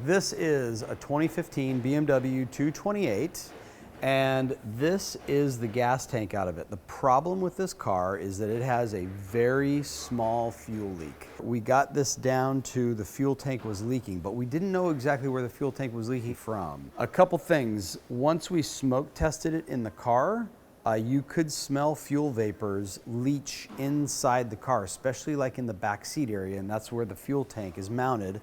This is a 2015 BMW 228, and this is the gas tank out of it. The problem with this car is that it has a very small fuel leak. We got this down to the fuel tank was leaking, but we didn't know exactly where the fuel tank was leaking from. A couple things. Once we smoke tested it in the car, you could smell fuel vapors leach inside the car, especially like in the back seat area, and that's where the fuel tank is mounted,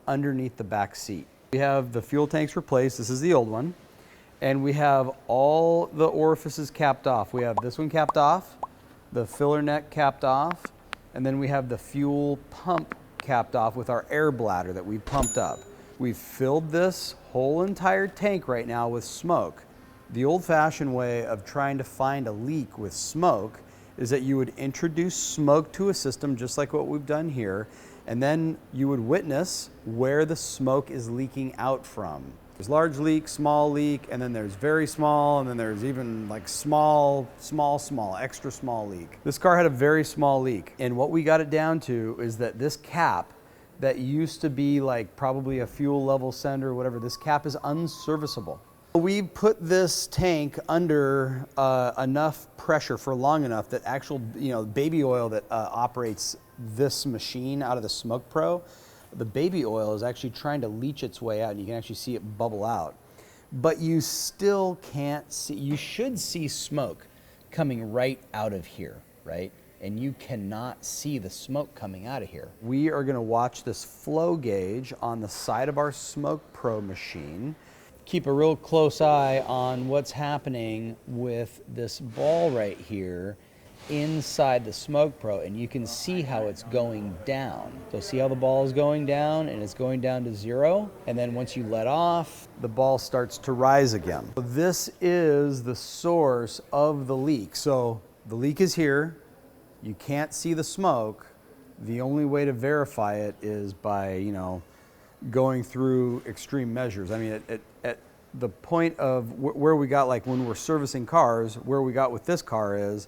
underneath the back seat. We have the fuel tanks replaced. This is the old one. And we have all the orifices capped off. We have this one capped off, the filler neck capped off, and then we have the fuel pump capped off with our air bladder that we pumped up. We've filled this whole entire tank right now with smoke. The old-fashioned way of trying to find a leak with smoke is that you would introduce smoke to a system just like what we've done here, and then you would witness where the smoke is leaking out from. There's large leak, small leak, and then there's very small, and then there's even like small, extra small leak. This car had a very small leak, and what we got it down to is that this cap that used to be like probably a fuel level sender or whatever, this cap is unserviceable. We put this tank under enough pressure for long enough that actual, baby oil that operates this machine out of the Smoke Pro, the baby oil is actually trying to leach its way out, and you can actually see it bubble out. But you still can't see, you should see smoke coming right out of here, right? And you cannot see the smoke coming out of here. We are gonna watch this flow gauge on the side of our Smoke Pro machine. Keep a real close eye on what's happening with this ball right here inside the Smoke Pro, and you can see how it's going down. So see how the ball is going down, and it's going down to 0, and then once you let off, the ball starts to rise again. So this is the source of the leak. So the leak is here, you can't see the smoke. The only way to verify it is by, going through extreme measures. I mean, at the point of where we got, like when we're servicing cars, where we got with this car is,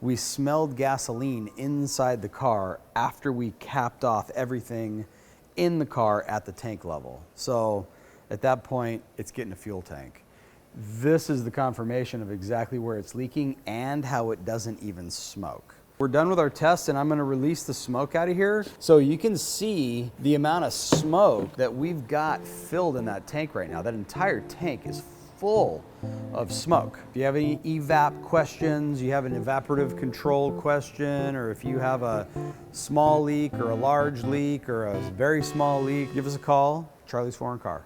we smelled gasoline inside the car after we capped off everything in the car at the tank level. So at that point, it's getting a fuel tank. This is the confirmation of exactly where it's leaking and how it doesn't even smoke. We're done with our test, and I'm gonna release the smoke out of here so you can see the amount of smoke that we've got filled in that tank right now. That entire tank is full of smoke. If you have any evap questions, you have an evaporative control question, or if you have a small leak or a large leak or a very small leak, give us a call. Charlie's Foreign Car.